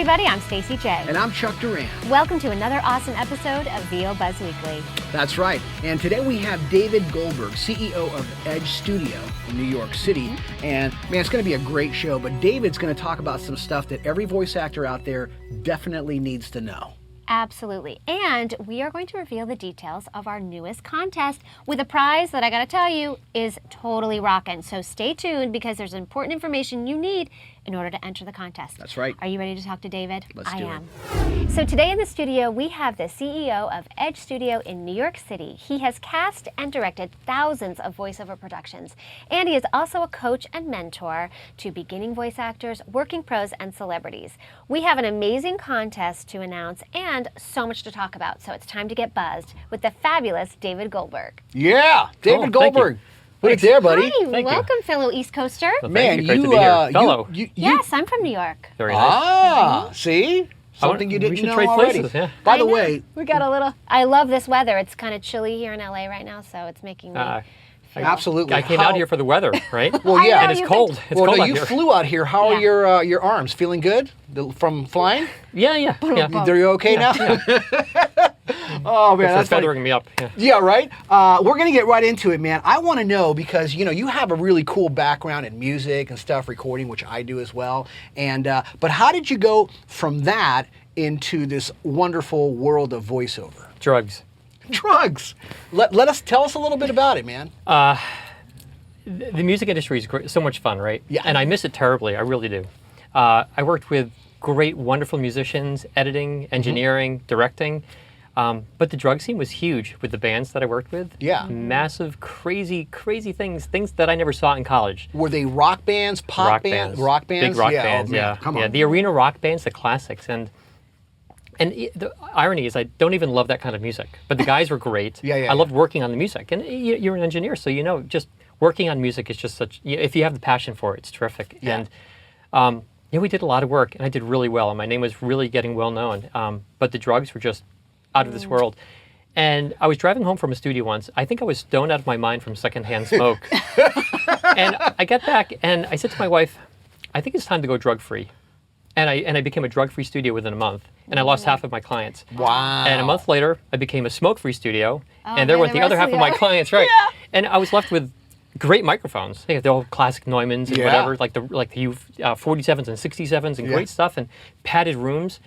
everybody, I'm Stacey J. And I'm Chuck Duran. Welcome to another awesome episode of VO Buzz Weekly. That's right. And today we have David Goldberg, CEO of Edge Studio in New York City. And man, it's going to be a great show, but David's going to talk about some stuff that every voice actor out there definitely needs to know. Absolutely. And we are going to reveal the details of our newest contest with a prize that I got to tell you is totally rocking. So stay tuned because there's important information you need in order to enter the contest. That's right. Are you ready to talk to David? Let's do it. So today in the studio, we have the CEO of Edge Studio in New York City. He has cast and directed thousands of voiceover productions, and he is also a coach and mentor to beginning voice actors, working pros, and celebrities. We have an amazing contest to announce and so much to talk about, so it's time to get buzzed with the fabulous David Goldberg. Yeah, David Goldberg. Put it Thanks. there, buddy. Hi, welcome, fellow East Coaster. Well, Man, great to be here. Fellow. Yes, I'm from New York. Very nice. See? Something you didn't we should know trade already. places, yeah. By the I know. way, We got a little, I love this weather. It's kind of chilly here in LA right now, so it's making me feel. absolutely. I came out here for the weather, right? Well, yeah. I know, And it's you've cold. been- It's well, cold no, out you here. flew out here. How Yeah. are your arms? Feeling good from flying? Yeah. Are you okay now? Oh man, That's that's funny. feathering me up. Yeah. Yeah, right? We're going to get right into it, man. I want to know because, you have a really cool background in music and stuff, recording, which I do as well. And but how did you go from that into this wonderful world of voiceover? Drugs. Drugs. Tell us a little bit about it, man. The music industry is so much fun, right? Yeah. And I miss it terribly. I really do. I worked with great, wonderful musicians, editing, engineering, directing. But the drug scene was huge with the bands that I worked with. Yeah. Massive, crazy things that I never saw in college. Were they rock bands, pop bands? Rock bands? Big rock yeah, bands, oh, man, yeah. Come yeah, on. the arena rock bands, the classics. And the irony is I don't even love that kind of music. But the guys were great. I loved working on the music. And you're an engineer, so just working on music is just such, if you have the passion for it, it's terrific. Yeah. And we did a lot of work, and I did really well, and my name was really getting well known. But the drugs were just out of this world. And I was driving home from a studio once. I think I was stoned out of my mind from secondhand smoke. And I got back, and I said to my wife, I think it's time to go drug-free. And I became a drug-free studio within a month, and I lost half of my clients. Wow. And a month later, I became a smoke-free studio, and there man, went the the other rest half of of my the- clients, right? Yeah. And I was left with great microphones. They have the old classic Neumanns and Yeah. whatever, like the 47s and 67s and great stuff, and padded rooms,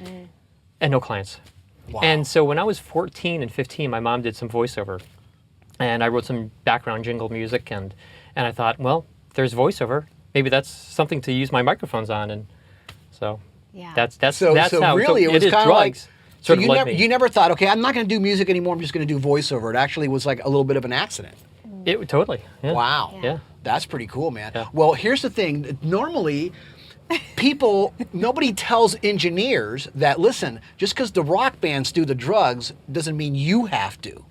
and no clients. Wow. And so when I was 14 and 15, my mom did some voiceover, and I wrote some background jingle music, and I thought, well, there's voiceover. Maybe that's something to use my microphones on, and so Yeah. that's So how really it was is kind of like drugs. so Sort of like me. you never thought, okay, I'm not going to do music anymore. I'm just going to do voiceover. It actually was like a little bit of an accident. It totally. Yeah. Wow. Yeah. That's pretty cool, man. Yeah. Well, here's the thing. Normally, nobody tells engineers that, listen, just because the rock bands do the drugs doesn't mean you have to.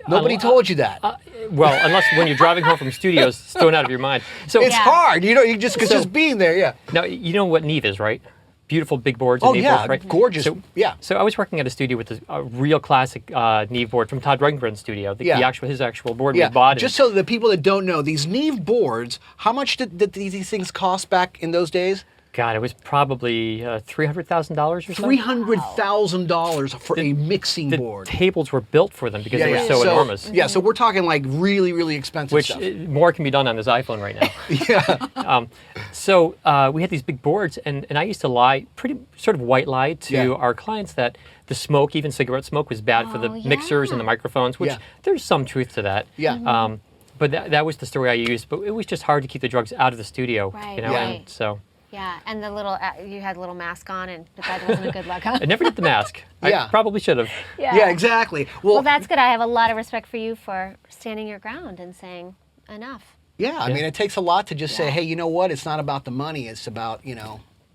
Nobody told you that. Well, unless when you're driving home from studios, stoned out of your mind. So It's hard, you just because So- just being there, yeah. now you know what Neve is, right? Beautiful big boards. And Oh Neve yeah, boards, right? gorgeous. So, yeah. So I was working at a studio with a real classic Neve board from Todd Rundgren's studio. His actual board Yeah. was bought. Just so the people that don't know, these Neve boards, how much did these things cost back in those days? God, it was probably $300,000 or so. $300,000 for a mixing The board. tables were built for them because they were so enormous. Yeah, so we're talking like really, really expensive Which stuff. more can be done on this iPhone right now. Yeah. So we had these big boards, and I used to lie, pretty sort of white lie to our clients that the smoke, even cigarette smoke, was bad for the mixers and the microphones, which there's some truth to that. Yeah. But that was the story I used. But it was just hard to keep the drugs out of the studio. Right, you know? right. And so Yeah, and the little, you had a little mask on, and but that wasn't a good look, huh? I never did the mask. Yeah. I probably should have. Yeah, exactly. Well, that's good. I have a lot of respect for you for standing your ground and saying enough. Yeah, I mean, it takes a lot to just say, hey, you know what? It's not about the money. It's about,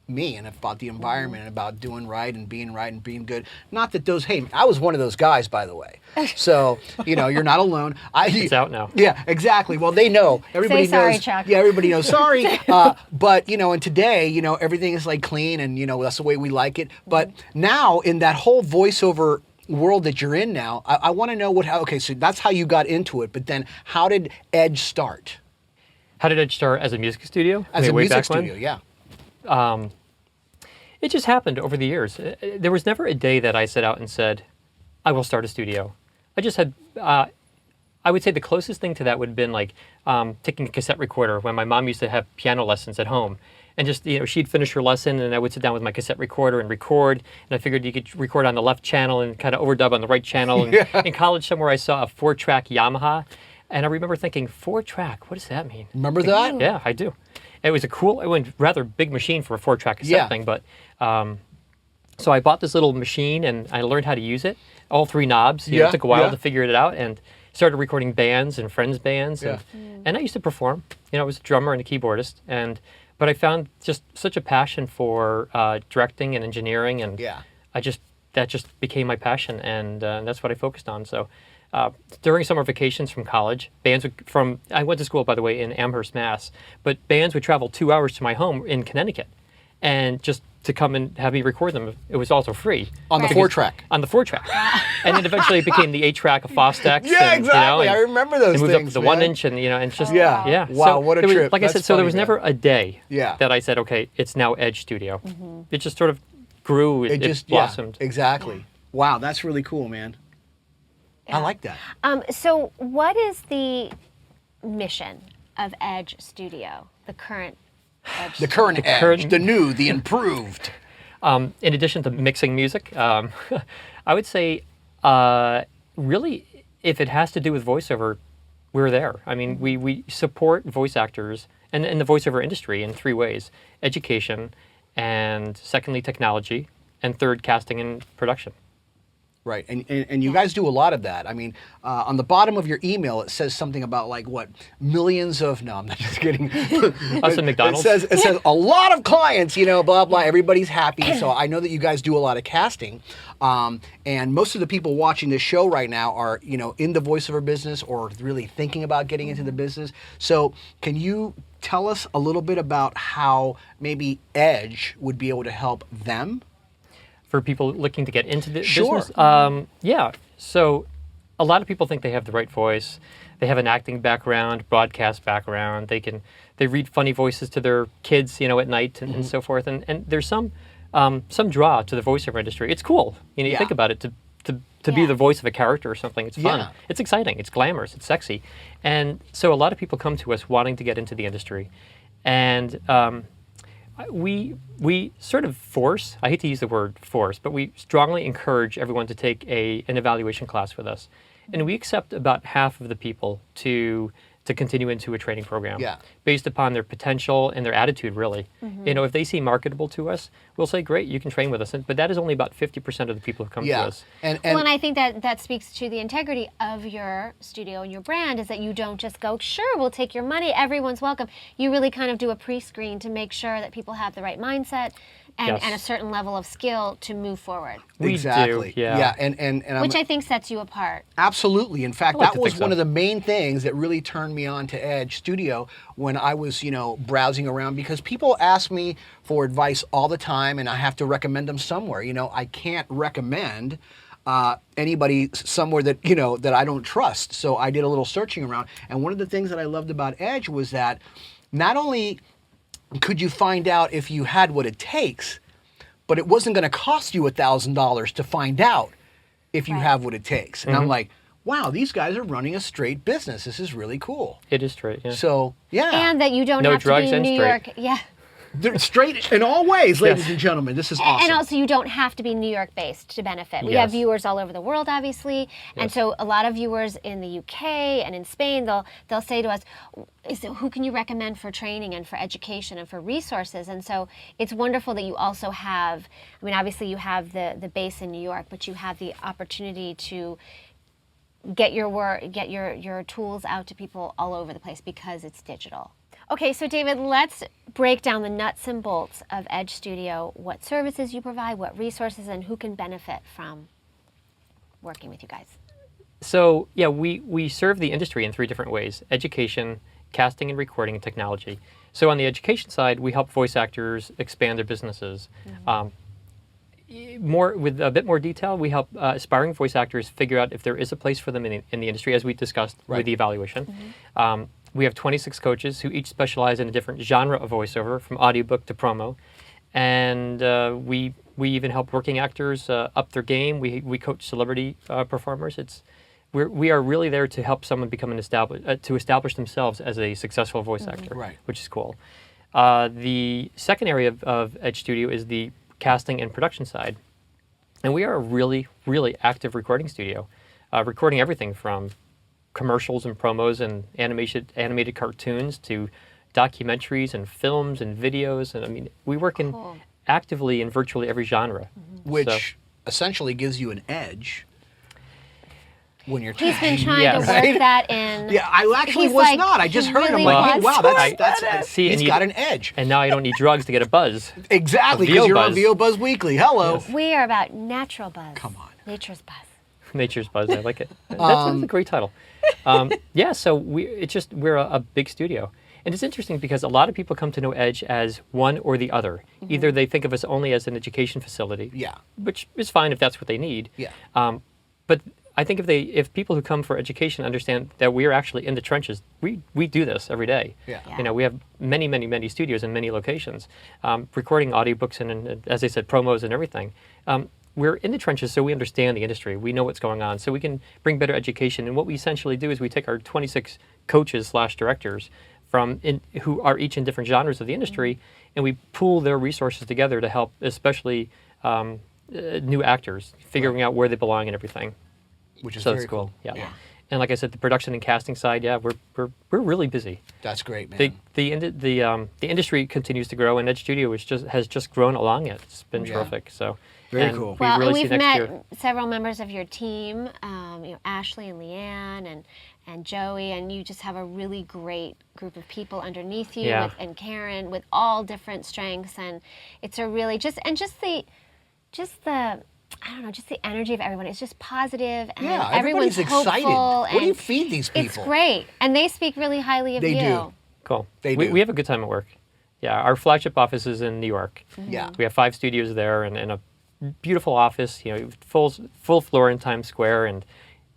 me and about the environment and about doing right and being good. Not that hey, I was one of those guys, by the way. So, you're not alone. It's out now. Yeah, exactly. Well, they know. Everybody Say sorry, knows. Chuck. Yeah, everybody knows. Sorry. But, and today, everything is like clean and, that's the way we like it. But now in that whole voiceover world that you're in now, I want to know okay, so that's how you got into it. But then how did Edge start? How did Edge start as a music studio? As a way music back when? studio, yeah. It just happened over the years. There was never a day that I set out and said, I will start a studio. I just had, I would say the closest thing to that would have been like taking a cassette recorder when my mom used to have piano lessons at home. And just, she'd finish her lesson and I would sit down with my cassette recorder and record. And I figured you could record on the left channel and kind of overdub on the right channel. And in college somewhere I saw a 4-track Yamaha. And I remember thinking, 4-track, what does that mean? Remember that? Yeah, I do. It was it went rather big machine for a 4-track cassette thing. But so I bought this little machine and I learned how to use it. All 3 knobs. It took a while to figure it out. And started recording bands and friends' bands. And I used to perform. I was a drummer and a keyboardist. But I found just such a passion for directing and engineering, and that just became my passion, and that's what I focused on. So during summer vacations from college, I went to school, by the way, in Amherst, Mass, but bands would travel 2 hours to my home in Connecticut, and just to come and have me record them. It was also free. On the 4-track. On the 4-track. And then eventually it became the 8-track of Fostex. Yeah, exactly. I remember those things. They moved up to the 1-inch and, and just, Wow, So what a trip. Like I said, so there was never a day Yeah. that I said, okay, it's now Edge Studio. It just sort of grew, it just blossomed. Yeah, exactly. Wow, that's really cool, man. I like that. So what is the mission of Edge Studio, the current Edge? The current Edge, the new, the improved. In addition to mixing music, I would say, really, if it has to do with voiceover, we're there. I mean, we support voice actors and the voiceover industry in 3 ways: education, and secondly, technology, and third, casting and production. Right, and you guys do a lot of that. I mean, on the bottom of your email, it says something about like what millions of. No, I'm not just kidding. Us at McDonald's. It says a lot of clients. Blah blah. Everybody's happy. So I know that you guys do a lot of casting, and most of the people watching this show right now are in the voiceover business or really thinking about getting into the business. So can you tell us a little bit about how maybe Edge would be able to help them? For people looking to get into the Sure. business? Yeah. So a lot of people think they have the right voice. They have an acting background, broadcast background. They read funny voices to their kids, at night and so forth. And there's some draw to the voiceover industry. It's cool. You think about it, to be the voice of a character or something. It's fun. Yeah. It's exciting. It's glamorous. It's sexy. And so a lot of people come to us wanting to get into the industry. And we sort of force, I hate to use the word force, but we strongly encourage everyone to take an evaluation class with us. And we accept about half of the people to continue into a training program based upon their potential and their attitude, really. If they seem marketable to us, we'll say, great, you can train with us. But that is only about 50% of the people who come to us. And I think that speaks to the integrity of your studio and your brand, is that you don't just go, sure, we'll take your money, everyone's welcome. You really kind of do a pre-screen to make sure that people have the right mindset and a certain level of skill to move forward. We Exactly. do, yeah. And Which I think sets you apart. Absolutely. In fact, like that to was think one so. of the main things that really turned me on to Edge Studio when I was, browsing around, because people ask me for advice all the time and I have to recommend them somewhere. I can't recommend anybody somewhere that, that I don't trust. So I did a little searching around. And one of the things that I loved about Edge was that not only could you find out if you had what it takes, but it wasn't going to cost you $1,000 to find out if you have what it takes. And I'm like, wow, these guys are running a straight business. This is really cool. It is straight, yeah. So, yeah. And that you don't No have to drugs be and New straight. York. Yeah. They're straight in all ways, ladies and gentlemen. This is awesome. And also, you don't have to be New York based to benefit. We have viewers all over the world, obviously, and so a lot of viewers in the UK and in Spain, they'll say to us, who can you recommend for training and for education and for resources? And so it's wonderful that you also have, obviously you have the base in New York, but you have the opportunity to get your tools out to people all over the place because it's digital. Okay, so David, let's break down the nuts and bolts of Edge Studio, what services you provide, what resources, and who can benefit from working with you guys. So, yeah, we serve the industry in 3 different ways: education, casting and recording, and technology. So on the education side, we help voice actors expand their businesses. With a bit more detail, we help aspiring voice actors figure out if there is a place for them in the industry, as we discussed with the evaluation. We have 26 coaches who each specialize in a different genre of voiceover, from audiobook to promo. and we even help working actors up their game. We coach celebrity performers. We are really there to help someone become to establish themselves as a successful voice actor, Right. which is cool. The second area of Edge Studio is the casting and production side, and we are a really, really active recording studio, recording everything from commercials and promos and animated cartoons to documentaries and films and videos, and I mean we work actively in virtually every genre, Which essentially gives you an edge when you're He's been teaching. trying to work Right? that in. Yeah, I actually He's was like, not. I just he heard him. really I'm like, hey, wants wow, to that's See, he's and got an edge. and now I don't need drugs to get a buzz. Exactly, VO because you're Buzz. on VO Buzz Weekly. Hello. We are about natural buzz. Come on. Nature's buzz. Nature's Buzz, I like it. That's a great title. Yeah, so we're a big studio. And it's interesting because a lot of people come to know Edge as one or the other. Either they think of us only as an education facility, Yeah. which is fine if that's what they need. Yeah. But I think if people who come for education understand that we are actually in the trenches, we do this every day. Yeah. Yeah. You know, we have many studios in many locations, recording audiobooks and as I said, promos and everything. We're in the trenches, so we understand the industry. We know what's going on, so we can bring better education. And what we essentially do is we take our 26 coaches/directors who are each in different genres of the industry, and we pool their resources together to help, especially new actors, figuring out where they belong and everything. Which is So very it's cool. cool. Yeah. And like I said, the production and casting side, we're really busy. That's great, man. The industry continues to grow, and Edge Studio has just grown along it. It's been Yeah. terrific. So Very and cool. we Well, really and see we've next met year. several members of your team, Ashley and Leanne and Joey, and you just have a really great group of people underneath you, Yeah. and Karen, with all different strengths, and it's a really just the I don't know, just the energy of everyone. It's just positive, and Yeah, everyone's everybody's excited. hopeful. What do you and feed these people? It's great, and they speak really highly of They you. do. Cool. They we, do. we have a good time at work. Yeah, our flagship office is in New York. Yeah. We have 5 studios there and a beautiful office, full floor in Times Square, and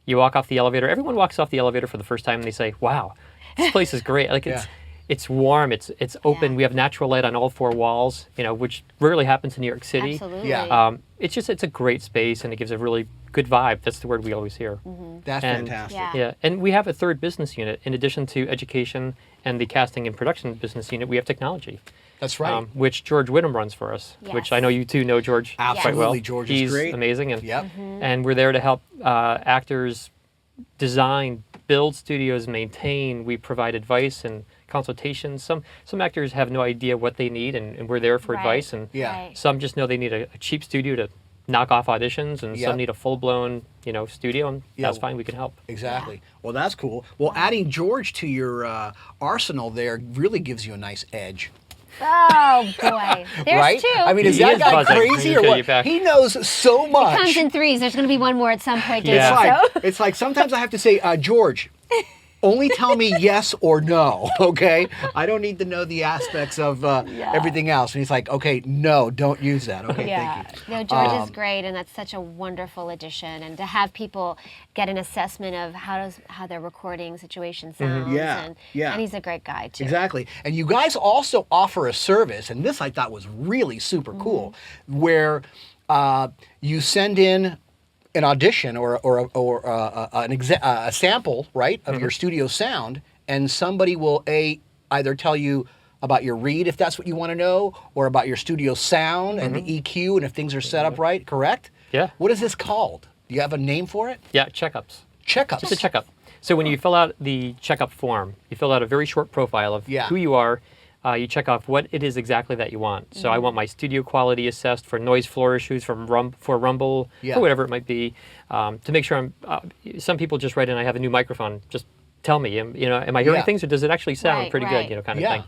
you walk off the elevator. Everyone walks off the elevator for the first time and they say, "Wow, this place is great." Like it's warm, it's open. Yeah. We have natural light on all 4 walls, which rarely happens in New York City. Absolutely. Yeah. It's a great space, and it gives a really good vibe. That's the word we always hear. That's And- fantastic. Yeah. Yeah, and we have a third business unit. In addition to education and the casting and production business unit, we have technology. That's right. Which George Whittam runs for us, which I know you two know George quite well. Absolutely, George is He's great. amazing, and Yep. and we're there to help actors design, build studios, maintain. We provide advice and consultations. Some actors have no idea what they need, and we're there for Right. advice. And Yeah. Right. some just know they need a cheap studio to knock off auditions, and Yep. some need a full-blown studio, and Yeah. that's fine. We can help. Exactly. Well, that's cool. Well, adding George to your arsenal there really gives you a nice edge. Oh boy, there's right? 2. I mean, is He that is guy buzzing. crazy He or can what? get back. He knows so much. comes in 3s. There's going to be one more at some point. Yeah. It's David, like, so. it's like sometimes I have to say, George, only tell me yes or no, okay? I don't need to know the aspects of everything else. And he's like, okay, no, don't use that. Okay, Yeah, thank you. no, George is great, and that's such a wonderful addition. And to have people get an assessment of how their recording situation sounds, Yeah, yeah. and he's a great guy too. Exactly. And you guys also offer a service, and this I thought was really super cool, where you send in an audition or a sample, right, of your studio sound, and somebody will either tell you about your read if that's what you want to know, or about your studio sound and the EQ and if things are set up right, correct? Yeah. What is this called? Do you have a name for it? Yeah, checkups. Checkups. Just a checkup. So when you fill out the checkup form, you fill out a very short profile of Yeah. who you are. You check off what it is exactly that you want. So I want my studio quality assessed for noise floor issues, for rumble, Yeah. or whatever it might be, to make sure I'm. Some people just write in, "I have a new microphone. Just tell me, am I hearing Yeah. things, or does it actually sound Right, pretty right. good, kind of Yeah.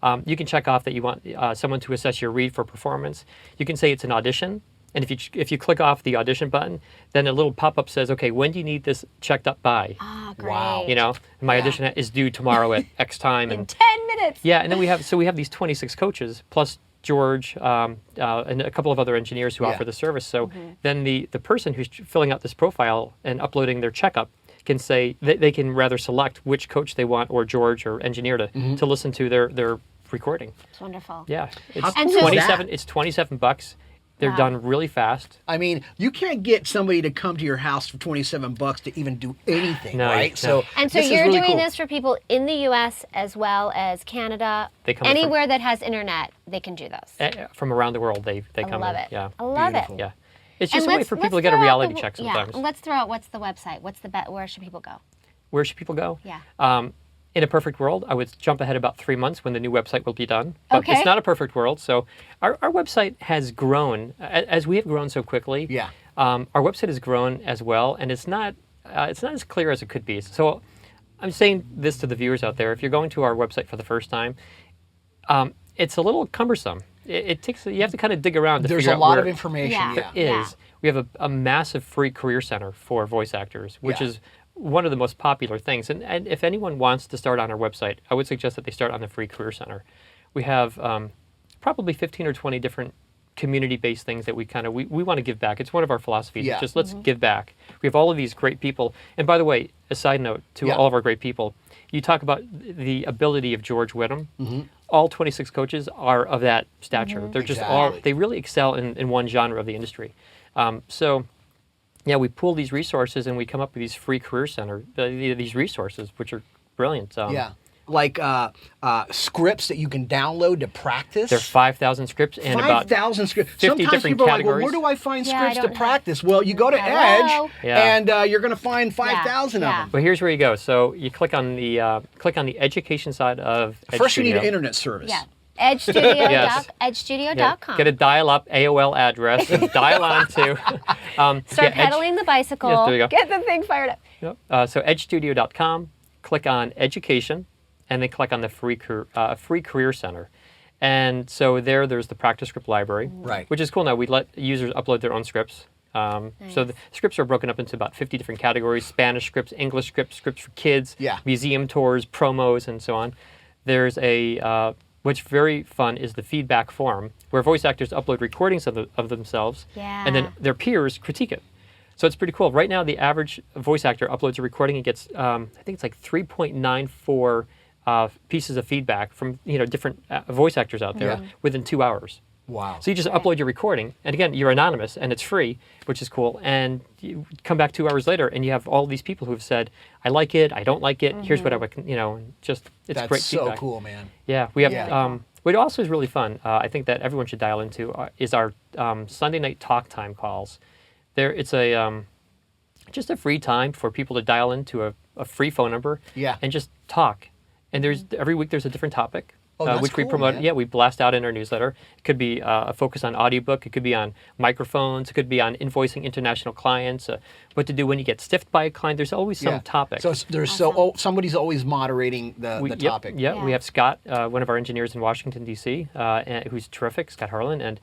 thing." You can check off that you want someone to assess your read for performance. You can say it's an audition. And if you click off the audition button, then a little pop-up says, "Okay, when do you need this checked up by?" Ah, great. Wow. My Yeah. audition is due tomorrow at X time, In and 10 minutes. yeah, and then we have these 26 coaches plus George and a couple of other engineers who Yeah. offer the service. So then the person who's filling out this profile and uploading their checkup can say they can rather select which coach they want, or George or engineer to listen to their recording. It's wonderful. Yeah, How it's cool is 27. that? It's $27. They're Wow. done really fast. I mean, you can't get somebody to come to your house for $27 to even do anything, No, right? no. So, And so this is you're really doing cool. this for people in the U.S. as well as Canada. They come in from- Anywhere that has internet, they can do those. From around the world, they I come love in. it. Yeah, I love Beautiful. it. yeah. It's And just a way let's- for people to let's get a throw out reality the- check sometimes. Yeah, let's throw out what's the website. Where should people go? Where should people go? Yeah. In a perfect world, I would jump ahead about 3 months when the new website will be done. But Okay. it's not a perfect world. So our website has grown as we have grown so quickly. Yeah. Our website has grown as well, and it's not as clear as it could be. So I'm saying this to the viewers out there: if you're going to our website for the first time, it's a little cumbersome. It takes you have to kind of dig around to There's figure a out lot where of information. Yeah. Yeah. is. We have a massive free career center for voice actors, which Yeah. is one of the most popular things. And if anyone wants to start on our website, I would suggest that they start on the free career center. We have probably 15 or 20 different community-based things that we want to give back. It's one of our philosophies. Yeah. It's just let's give back. We have all of these great people. And by the way, a side note to Yeah. all of our great people, you talk about the ability of George Whittam. All 26 coaches are of that stature. They're just Exactly. they really excel in one genre of the industry. So, yeah, we pool these resources and we come up with these free career center, these resources, which are brilliant. Yeah. Like scripts that you can download to practice. There are 5,000 scripts and about 5,000 scripts. 50 Sometimes different people are like, categories. well, where do I find Yeah, I scripts to don't know. practice? Well, you go to Hello? Edge, Yeah. and you're going to find 5,000 Yeah. of them. But here's where you go. So you click on the education side of Edge First, you need Studio. an internet service. Yeah. EdgeStudio. Yes. EdgeStudio.com. Get a dial-up AOL address and dial on to. Start pedaling the bicycle. Yes, there you go. Get the thing fired up. Yep. So edgestudio.com, click on education, and then click on the free career center. And so there's the practice script library, Right. which is cool. Now we let users upload their own scripts. So the scripts are broken up into about 50 different categories: Spanish scripts, English scripts, scripts for kids, Yeah. museum tours, promos, and so on. There's what's very fun is the feedback forum, where voice actors upload recordings of themselves, and then Yeah. their peers critique it. So it's pretty cool. Right now, the average voice actor uploads a recording and gets, I think it's like 3.94 pieces of feedback from different voice actors out there Yeah. within 2 hours. Wow. So you just upload your recording, and again, you're anonymous, and it's free, which is cool. And you come back 2 hours later, and you have all these people who have said, "I like it, I don't like it. Here's what I would," just it's That's great so feedback. cool, man. Yeah, we have. Yeah. What also is really fun, I think that everyone should dial into, is our Sunday night talk time calls. It's just a free time for people to dial into a free phone number, Yeah. and just talk. And every week there's a different topic. Oh, that's which we cool, promote. man. Yeah, we blast out in our newsletter. It could be a focus on audiobook. It could be on microphones. It could be on invoicing international clients. What to do when you get stiffed by a client. There's always some topic. So somebody's always moderating the Yep, topic. Yeah, we have Scott, one of our engineers in Washington, D.C., who's terrific, Scott Harlan. And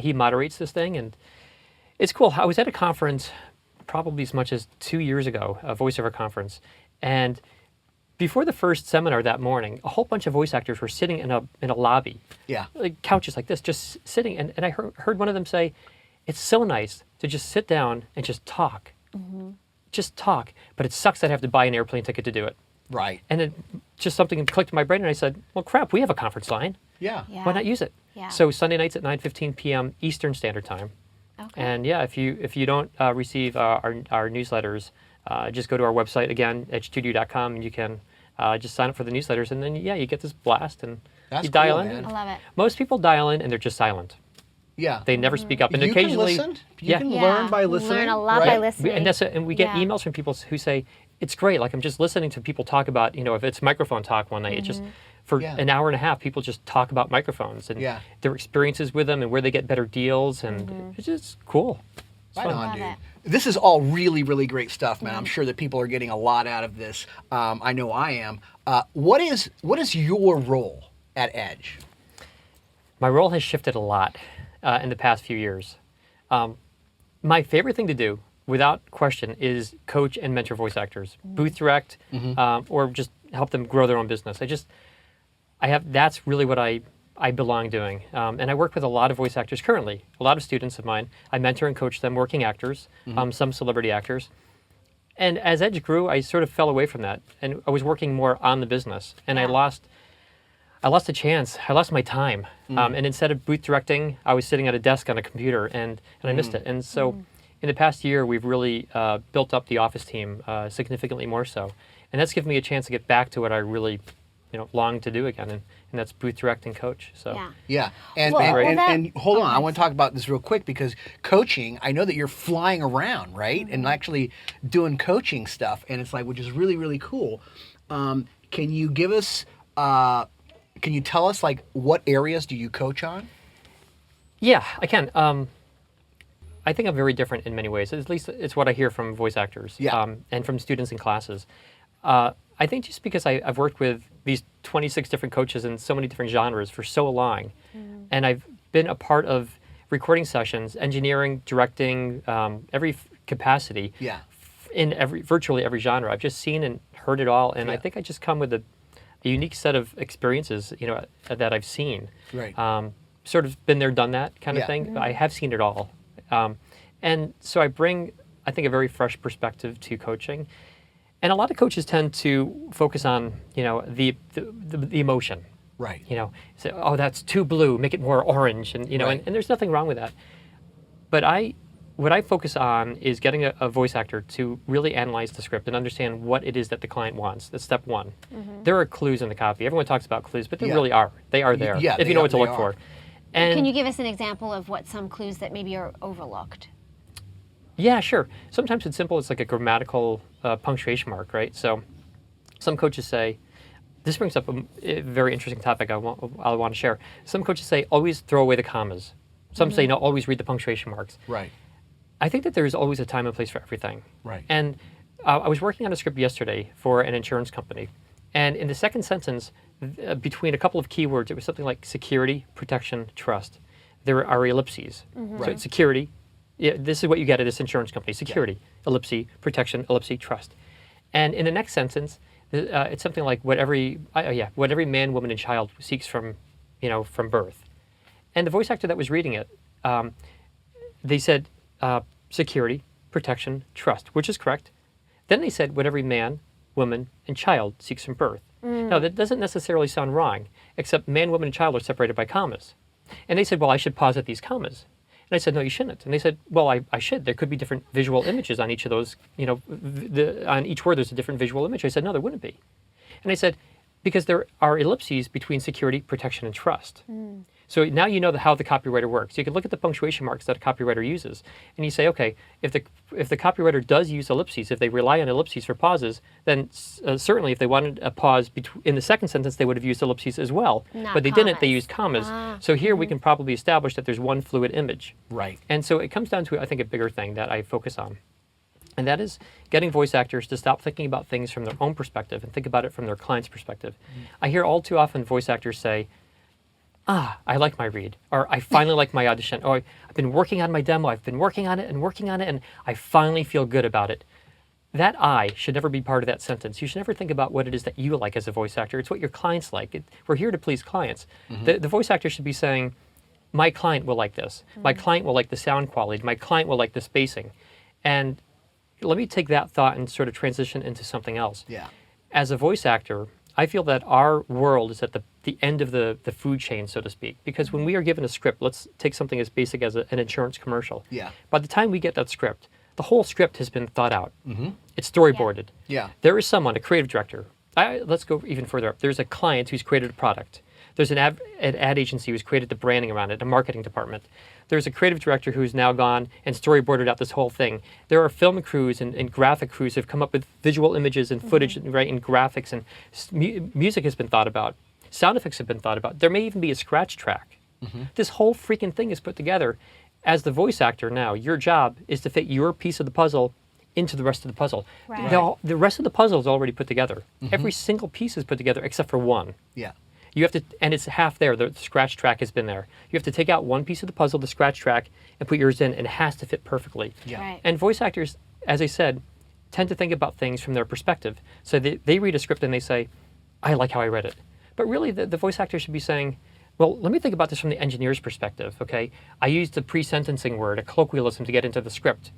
he moderates this thing. And it's cool. I was at a conference probably as much as 2 years ago, a voiceover conference. And before the first seminar that morning, a whole bunch of voice actors were sitting in a lobby, Yeah. like couches like this, just sitting. And I heard one of them say, "It's so nice to just sit down and just talk. Just talk. But it sucks that I have to buy an airplane ticket to do it." Right. And then just something clicked in my brain, and I said, "Well, crap, we have a conference line. Yeah. Yeah. Why not use it?" Yeah. So Sunday nights at 9:15 p.m. Eastern Standard Time. Okay. And yeah, if you don't receive our newsletters, just go to our website again, edgestudio.com, and you can just sign up for the newsletters, and then you get this blast, and That's you dial cool, in. man. I love it. Most people dial in and they're just silent. Yeah. They never speak up, and you can occasionally listen. You yeah. can Yeah. learn by You listening. learn a lot right? by listening. And we get Yeah. emails from people who say it's great. Like I'm just listening to people talk about if it's microphone talk one night, it's just for Yeah. an hour and a half, people just talk about microphones and Yeah. their experiences with them and where they get better deals, and it's just cool. It's Right fun. on, Love dude. it. This is all really, really great stuff, man. I'm sure that people are getting a lot out of this. I know I am. What is your role at Edge? My role has shifted a lot in the past few years. My favorite thing to do, without question, is coach and mentor voice actors, booth direct, or just help them grow their own business. That's really what I belong doing. And I work with a lot of voice actors currently, a lot of students of mine. I mentor and coach them, working actors, some celebrity actors. And as Edge grew, I sort of fell away from that, and I was working more on the business, and I I lost a chance. I lost my time. And instead of booth directing, I was sitting at a desk on a computer, and I missed it. And so in the past year, we've really built up the office team significantly more so. And that's given me a chance to get back to what I really long to do again, and that's booth direct and coach. So Yeah, and, Well, and hold on, I want to talk about this real quick because coaching, I know that you're flying around, right? And actually doing coaching stuff, and it's like, which is really, really cool. Can you give us, can you tell us like what areas do you coach on? Yeah, I can. I think I'm very different in many ways. At least it's what I hear from voice actors and from students in classes. I think just because I've worked with these 26 different coaches in so many different genres for so long, and I've been a part of recording sessions, engineering, directing, every capacity in virtually every genre. I've just seen and heard it all, and I think I just come with a unique set of experiences, that I've seen. Right. Sort of been there, done that kind of thing. I have seen it all. And so I bring, I think, a very fresh perspective to coaching. And a lot of coaches tend to focus on, the emotion. Right. Say, oh, that's too blue, make it more orange, and and there's nothing wrong with that. But what I focus on is getting a voice actor to really analyze the script and understand what it is that the client wants. That's step one. There are clues in the copy. Everyone talks about clues, but they really are. They are there if you know what to look for. And can you give us an example of what some clues that maybe are overlooked? Yeah, sure. Sometimes it's simple. It's like a grammatical punctuation mark, right? So some coaches say, this brings up a very interesting topic I want to share. Some coaches say, always throw away the commas. Some say, no, always read the punctuation marks. Right. I think that there's always a time and place for everything. Right. And I was working on a script yesterday for an insurance company. And in the second sentence, between a couple of keywords, it was something like security, protection, trust. There are ellipses. So it's security. Yeah, this is what you get at this insurance company: security, ellipse, protection, ellipse, trust. And in the next sentence, it's something like what every man, woman, and child seeks from birth. And the voice actor that was reading it, they said security, protection, trust, which is correct. Then they said what every man, woman, and child seeks from birth. Now that doesn't necessarily sound wrong, except man, woman, and child are separated by commas. And they said, well, I should pause at these commas. And I said, no, you shouldn't. And they said, well, I should. There could be different visual images on each of those, on each word there's a different visual image. I said, no, there wouldn't be. And I said, because there are ellipses between security, protection, and trust. So now you know how the copywriter works. You can look at the punctuation marks that a copywriter uses, and you say, okay, if the copywriter does use ellipses, if they rely on ellipses for pauses, then certainly if they wanted a pause in the second sentence, they would have used ellipses as well. But they didn't. They used commas. So here we can probably establish that there's one fluid image. Right. And so it comes down to, I think, a bigger thing that I focus on. And that is getting voice actors to stop thinking about things from their own perspective and think about it from their client's perspective. I hear all too often voice actors say, I like my read, or I finally like my audition, or I've been working on my demo, I've been working on it, and I finally feel good about it. That I should never be part of that sentence. You should never think about what it is that you like as a voice actor. It's what your clients like. We're here to please clients. The voice actor should be saying, my client will like this. My client will like the sound quality. My client will like the spacing. And let me take that thought and sort of transition into something else. Yeah. As a voice actor, I feel that our world is at the end of the food chain, so to speak. Because when we are given a script, let's take something as basic as an insurance commercial. Yeah. By the time we get that script, the whole script has been thought out. It's storyboarded. Yeah. There is someone, a creative director. Let's go even further up. There's a client who's created a product. There's an ad agency who's created the branding around it, a marketing department. There's a creative director who's now gone and storyboarded out this whole thing. There are film crews and graphic crews who have come up with visual images and footage, right, and graphics, and music has been thought about. Sound effects have been thought about. There may even be a scratch track. This whole freaking thing is put together. As the voice actor now, your job is to fit your piece of the puzzle into the rest of the puzzle. Right. The rest of the puzzle is already put together. Every single piece is put together except for one. Yeah. You have to, and it's half there. The scratch track has been there. You have to take out one piece of the puzzle, the scratch track, and put yours in, and it has to fit perfectly. Yeah. Right. And voice actors, as I said, tend to think about things from their perspective. So they read a script and they say, I like how I read it. But really, the voice actor should be saying, well, let me think about this from the engineer's perspective, okay? I used a pre-sentencing word, a colloquialism, to get into the script.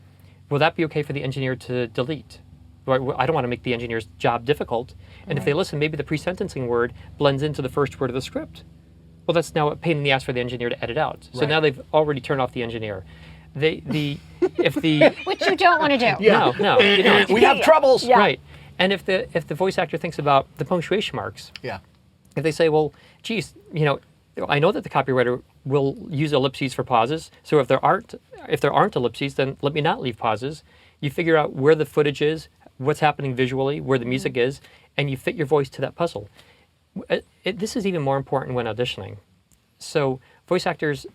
Will that be okay for the engineer to delete? I don't want to make the engineer's job difficult. And if they listen, maybe the pre-sentencing word blends into the first word of the script. Well, that's now a pain in the ass for the engineer to edit out. So now they've already turned off the engineer. Which you don't want to do. Yeah. No, you don't. We have troubles. Yeah. Right. And if the voice actor thinks about the punctuation marks, Yeah. if they say, well, geez, I know that the copywriter will use ellipses for pauses. So if there aren't ellipses, then let me not leave pauses. You figure out where the footage is, what's happening visually, where the music is, and you fit your voice to that puzzle. This is even more important when auditioning. So voice actors,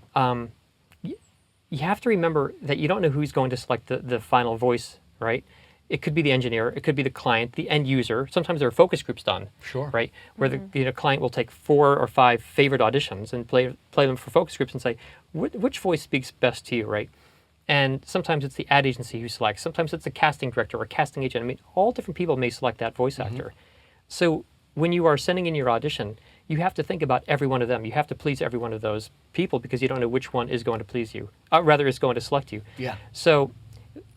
you have to remember that you don't know who's going to select the final voice, right? It could be the engineer, it could be the client, the end user. Sometimes there are focus groups done, Sure. right? Where the client will take 4 or 5 favorite auditions and play them for focus groups and say, which voice speaks best to you, right? And sometimes it's the ad agency who selects. Sometimes it's the casting director or casting agent. I mean, all different people may select that voice actor. So when you are sending in your audition, you have to think about every one of them. You have to please every one of those people because you don't know which one is going to please you, rather is going to select you. Yeah. So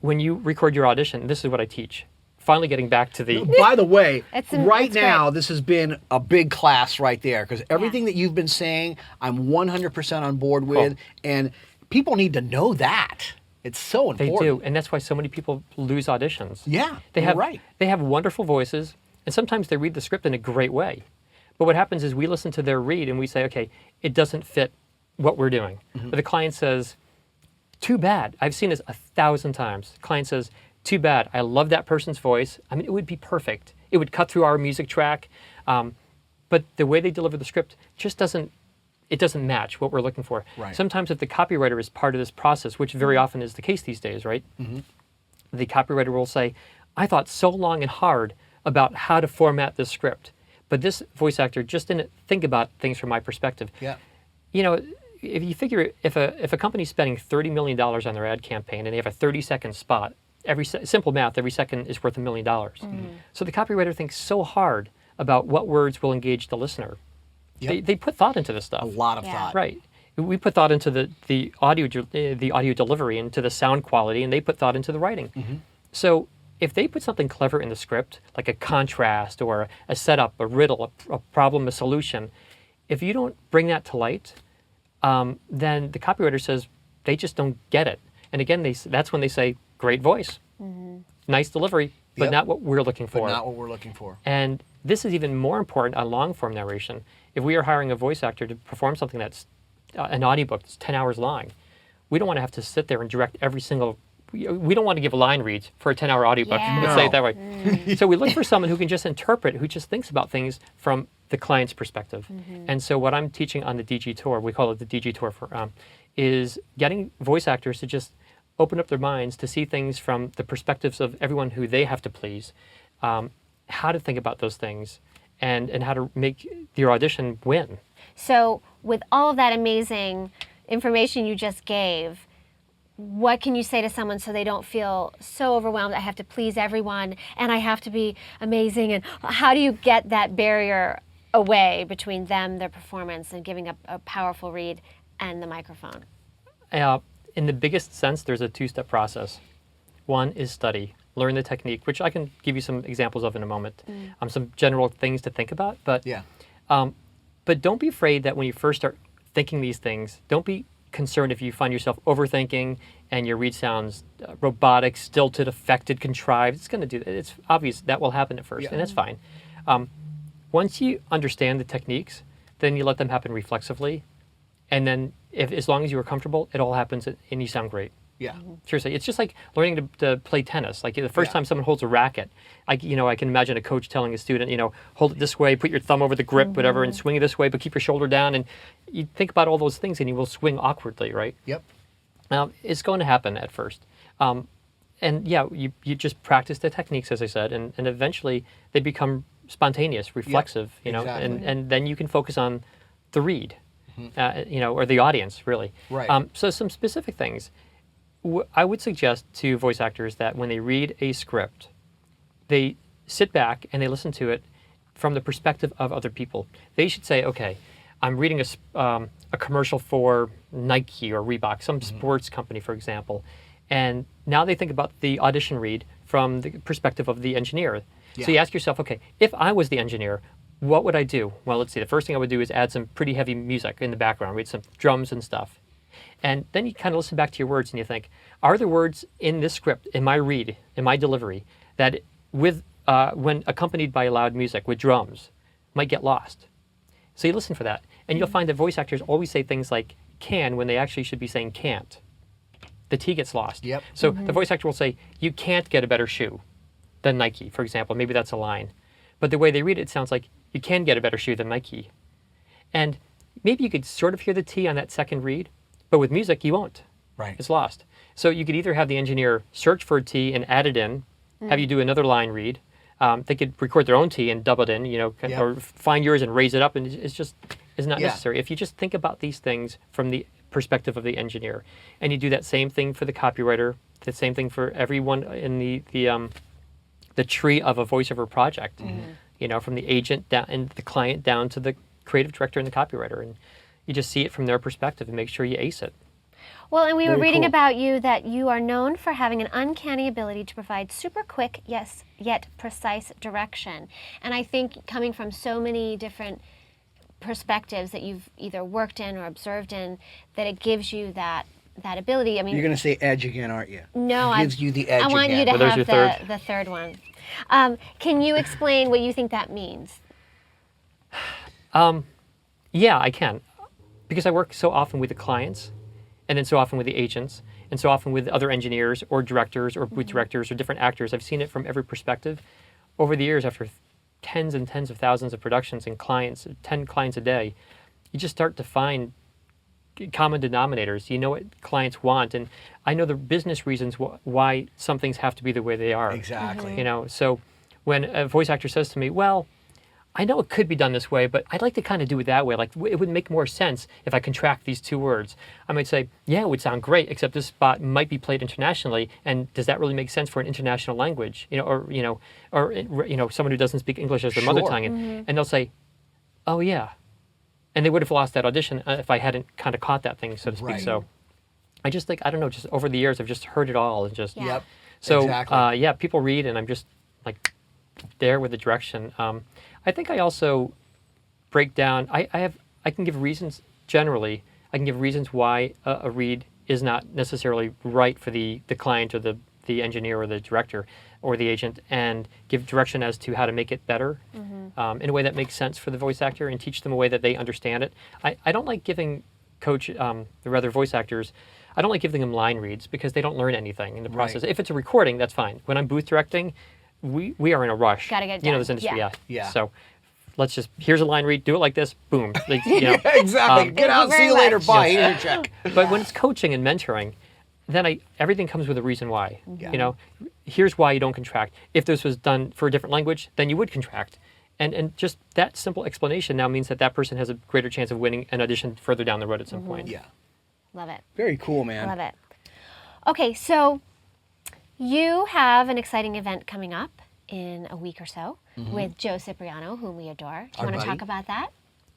when you record your audition, this is what I teach. Finally getting back to the... By the way, It's now, great. this has been a big class right there because everything that you've been saying, I'm 100% on board with, and people need to know that. It's so They important. do, and that's why so many people lose auditions. Yeah, They you're have right. They have wonderful voices, and sometimes they read the script in a great way. But what happens is we listen to their read and we say, okay, it doesn't fit what we're doing. But the client says, too bad. I've seen this 1,000 times. The client says, too bad. I love that person's voice. I mean, it would be perfect. It would cut through our music track. But the way they deliver the script just doesn't match what we're looking for. Right. Sometimes if the copywriter is part of this process, which very often is the case these days, right? The copywriter will say, I thought so long and hard about how to format this script. But this voice actor just didn't think about things from my perspective. Yeah. If you figure if a company's spending $30 million on their ad campaign and they have a 30-second spot, simple math, every second is worth $1 million. So the copywriter thinks so hard about what words will engage the listener. Yep. They put thought into this stuff. A lot of thought. Right. We put thought into the audio delivery, into the sound quality, and they put thought into the writing. So if they put something clever in the script, like a contrast or a setup, a riddle, a problem, a solution, if you don't bring that to light, then the copywriter says they just don't get it. And again, that's when they say, great voice, nice delivery, but Yep. not what we're looking for. But not what we're looking for. And this is even more important on long-form narration. If we are hiring a voice actor to perform something that's an audiobook that's 10 hours long, we don't want to have to sit there and direct every single... We don't want to give line reads for a 10-hour audiobook. Yeah. Let's say it that way. So we look for someone who can just interpret, who just thinks about things from the client's perspective. And so what I'm teaching on the DG Tour, we call it the DG Tour, is getting voice actors to just open up their minds to see things from the perspectives of everyone who they have to please, how to think about those things, and how to make your audition win. So with all of that amazing information you just gave, what can you say to someone so they don't feel so overwhelmed? I have to please everyone and I have to be amazing. And how do you get that barrier away between them, their performance, and giving a powerful read and the microphone? In the biggest sense, there's a two-step process. One is study, learn the technique, which I can give you some examples of in a moment. Some general things to think about, but don't be afraid that when you first start thinking these things, don't be concerned if you find yourself overthinking and your read sounds robotic, stilted, affected, contrived. It's going to do that. It's obvious that will happen at first, and that's fine. Once you understand the techniques, then you let them happen reflexively, and then as long as you are comfortable, it all happens and you sound great. Yeah. Seriously, it's just like learning to play tennis. Like the first time someone holds a racket, I can imagine a coach telling a student, hold it this way, put your thumb over the grip, whatever, and swing it this way, but keep your shoulder down. And you think about all those things, and you will swing awkwardly, right? Yep. It's going to happen at first. And you just practice the techniques, as I said, and eventually they become spontaneous, reflexive, exactly. and then you can focus on the read, or the audience, really. Right. So some specific things. I would suggest to voice actors that when they read a script, they sit back and they listen to it from the perspective of other people. They should say, okay, I'm reading a commercial for Nike or Reebok, some sports company, for example, and now they think about the audition read from the perspective of the engineer. Yeah. So you ask yourself, okay, if I was the engineer, what would I do? Well, let's see. The first thing I would do is add some pretty heavy music in the background, read some drums and stuff. And then you kind of listen back to your words and you think, are there words in this script, in my read, in my delivery, that when accompanied by loud music with drums might get lost? So you listen for that. And you'll find that voice actors always say things like can when they actually should be saying can't. The T gets lost. Yep. So the voice actor will say, you can't get a better shoe than Nike, for example. Maybe that's a line. But the way they read it, it sounds like you can get a better shoe than Nike. And maybe you could sort of hear the T on that second read, but with music, you won't. Right. It's lost. So you could either have the engineer search for a T and add it in, have you do another line read. They could record their own T and dub it in, Yep. or find yours and raise it up, and it's not Yeah. necessary. If you just think about these things from the perspective of the engineer, and you do that same thing for the copywriter, the same thing for everyone in the tree of a voiceover project, from the agent down and the client down to the creative director and the copywriter, and you just see it from their perspective and make sure you ace it. Well, and we were Very reading cool. about you that you are known for having an uncanny ability to provide super quick, yes, yet precise direction. And I think coming from so many different perspectives that you've either worked in or observed in, that it gives you that ability. I mean, You're going to say edge again, aren't you? no, It gives you the edge I want again. you to Well, there's have your third. the third one. Can you explain what you think that means? Yeah, I can. Because I work so often with the clients, and then so often with the agents, and so often with other engineers or directors or booth directors or different actors. I've seen it from every perspective over the years. After tens and tens of thousands of productions and clients, 10 clients a day, you just start to find common denominators. You know what clients want, and I know the business reasons why some things have to be the way they are. Exactly. So when a voice actor says to me, well, I know it could be done this way, but I'd like to kind of do it that way. Like, it would make more sense if I contract these two words. I might say, yeah, it would sound great, except this spot might be played internationally, and does that really make sense for an international language? Or someone who doesn't speak English as their mother Sure. tongue, and they'll say, oh yeah, and they would have lost that audition if I hadn't kind of caught that thing, so to speak. Right. So I just think, I don't know, just over the years, I've just heard it all, and just Yeah. Yep. so exactly. yeah, people read, and I'm just like there with the direction. I think I also break down. I can give reasons generally. I can give reasons why a read is not necessarily right for the client or the engineer or the director or the agent, and give direction as to how to make it better in a way that makes sense for the voice actor, and teach them a way that they understand it. I don't like giving voice actors. I don't like giving them line reads because they don't learn anything in the process. Right. If it's a recording, that's fine. When I'm booth directing, we are in a rush. Gotta get it You know done. this industry, Yeah. Yeah. So let's just, here's a line read, do it like this, boom. Like, Exactly. Get out. you See you very later. much. Bye. Here's your check. But when it's coaching and mentoring, then everything comes with a reason why. Yeah. Here's why you don't contract. If this was done for a different language, then you would contract. And just that simple explanation now means that person has a greater chance of winning an audition further down the road at some point. Yeah. Love it. Very cool, man. Love it. Okay, so you have an exciting event coming up in a week or so with Joe Cipriano, whom we adore. Do you Our want to buddy. talk about that?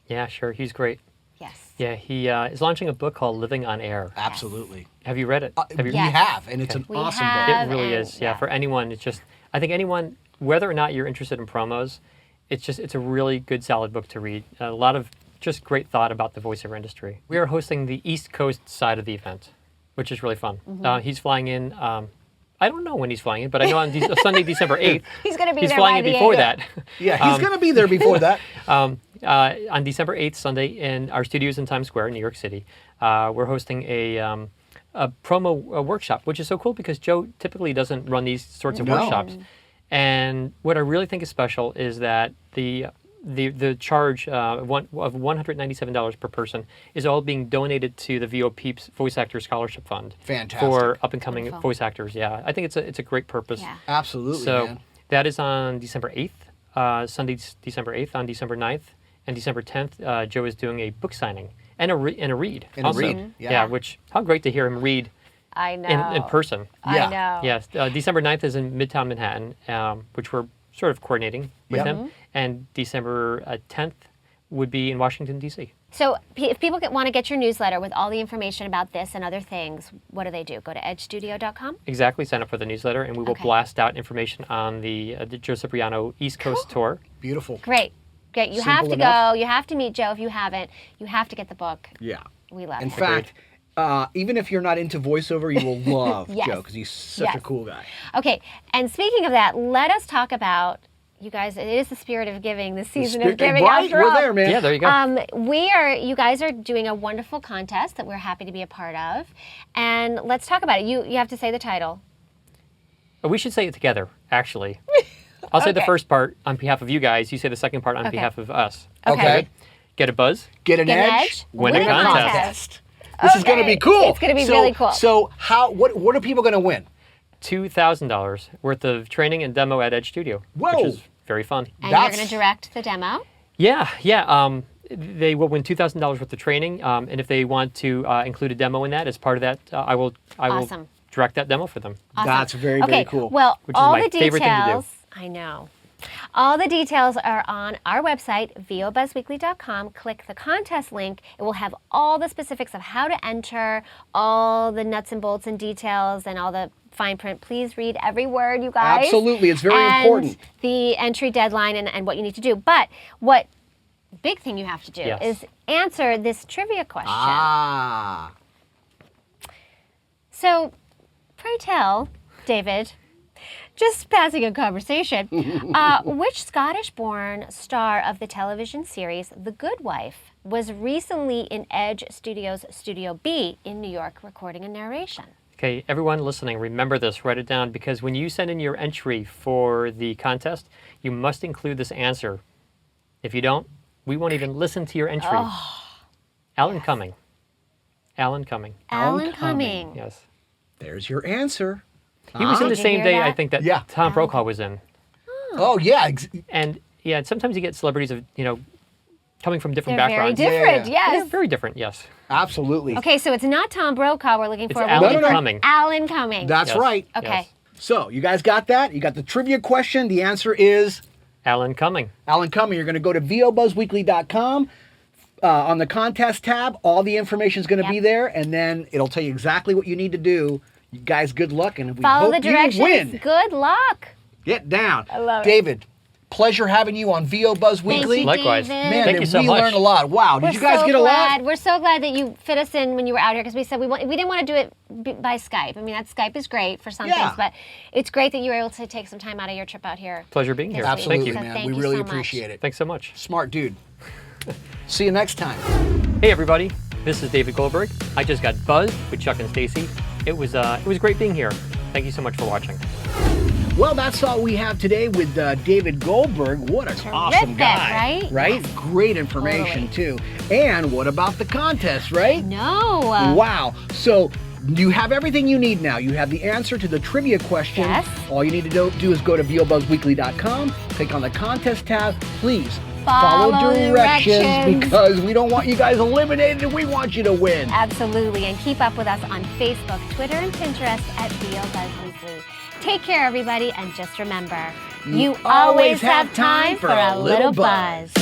Yeah, sure. He's great. Yes. Yeah, he is launching a book called Living on Air. Absolutely. Have you read it? We Yes. have, and it's an We awesome have. It really and- is. Yeah, yeah. for anyone, it's just, I think anyone, whether or not you're interested in promos, it's a really good, solid book to read. A lot of just great thought about the voiceover industry. We are hosting the East Coast side of the event, which is really fun. He's flying in, I don't know when he's flying in, but I know on Sunday, December 8th, He's going to be he's there flying by in the before 8th. that. book. Yeah, he's going to be there before that. On December 8th, Sunday, in our studios in Times Square, New York City, we're hosting a promo workshop, which is so cool because Joe typically doesn't run these sorts of No. workshops. And what I really think is special is that the charge of $197 per person is all being donated to the VO Peeps Voice Actor Scholarship Fund. Fantastic. For up and coming Wonderful. voice actors. Yeah, I think it's a great purpose. Yeah. Absolutely, So man. that is on December 8th, Sunday, December 8th. On December 9th and December 10th, Joe is doing a book signing and a read. And a also. read, yeah. Yeah, which, how great to hear him read I know. in person. I Yeah. know. Yes, December 9th is in Midtown Manhattan, which we're sort of coordinating with Yep. him. And December 10th would be in Washington, D.C. So if people want to get your newsletter with all the information about this and other things, what do they do? Go to edgestudio.com? Exactly. Sign up for the newsletter, and we will Okay. blast out information on the Joe Cipriano East Coast tour. Beautiful. Great. Great. You have Simple to enough. go. You have to meet Joe if you haven't. You have to get the book. Yeah. We love In it. fact, even if you're not into voiceover, you will love Yes. Joe because he's such a Yes. cool guy. Okay. And speaking of that, let us talk about, you guys, it is the spirit of giving, the season of giving right? after We're all. there, man. Yeah, there you go. You guys are doing a wonderful contest that we're happy to be a part of. And let's talk about it. You have to say the title. We should say it together, actually. I'll say the Okay. first part on behalf of you guys. You say the second part on Okay. behalf of us. Okay. Okay. Get a buzz. Get an Get an edge. edge, win a contest. This is going to Okay. be cool. It's gonna be really cool. So what are people going to win? $2,000 worth of training and demo at Edge Studio, Whoa. which is very fun. And That's- you're going to direct the demo. Yeah. They will win $2,000 worth of training, and if they want to include a demo in that as part of that, I will Awesome. direct that demo for them. Awesome. That's very, okay, very cool. Well, Which is all my the favorite thing to do. details, I know. All the details are on our website, vobuzzweekly.com. Click the contest link. It will have all the specifics of how to enter, all the nuts and bolts and details, and all the fine print. Please read every word, you guys. Absolutely. It's very and important. The entry deadline and what you need to do. But what big thing you have to do Yes. is answer this trivia question. Ah. So, pray tell, David, just passing a conversation, which Scottish-born star of the television series The Good Wife was recently in Edge Studios' Studio B in New York recording a narration? Okay, everyone listening, remember this, write it down, because when you send in your entry for the contest, you must include this answer. If you don't, we won't even listen to your entry. Alan Cumming. Alan Cumming. Alan Cumming. Cumming. Yes. There's your answer. He was in the Did you same hear day, I that? think, that Yeah. Tom Brokaw was in. Oh, yeah. And yeah, sometimes you get celebrities of, coming from different They're very backgrounds. different, Yeah. Yeah, yes. very different, yes. Absolutely. Okay, so it's not Tom Brokaw we're looking It's for. We're Alan looking for Cumming. Alan Cumming. That's Yes. right. Okay. Yes. So you guys got that? You got the trivia question. The answer is Alan Cumming. Alan Cumming. You're going to go to vobuzzweekly.com. On the contest tab, all the information is going to be Yep. there, and then it'll tell you exactly what you need to do. You guys, good luck, and we Follow hope the you directions. win. Good luck. Get down. I love it. David, pleasure having you on VO Buzz Weekly. Thank you, Likewise. David. Man, Thank you so we much. learned a lot. Wow, did We're you guys so get a glad. lot? We're so glad that you fit us in when you were out here because we said we didn't want to do it by Skype. I mean, that Skype is great for some Yeah. things, but it's great that you were able to take some time out of your trip out here. Pleasure being here. this week. Absolutely, Thank you. So man. thank We you really so much. appreciate it. Thanks so much. Smart dude. See you next time. Hey everybody, this is David Goldberg. I just got buzzed with Chuck and Stacey. It was great being here. Thank you so much for watching. Well, that's all we have today with David Goldberg. What an awesome guy. right? Right? Great information, too. And what about the contest, right? No. Wow. So you have everything you need now. You have the answer to the trivia question. Yes. All you need to do is go to vobuzzweekly.com, click on the contest tab. Please Follow directions. because we don't want you guys eliminated and we want you to win. Absolutely. And keep up with us on Facebook, Twitter, and Pinterest at VO Buzz Weekly. Take care, everybody, and just remember, you always have time for a little buzz.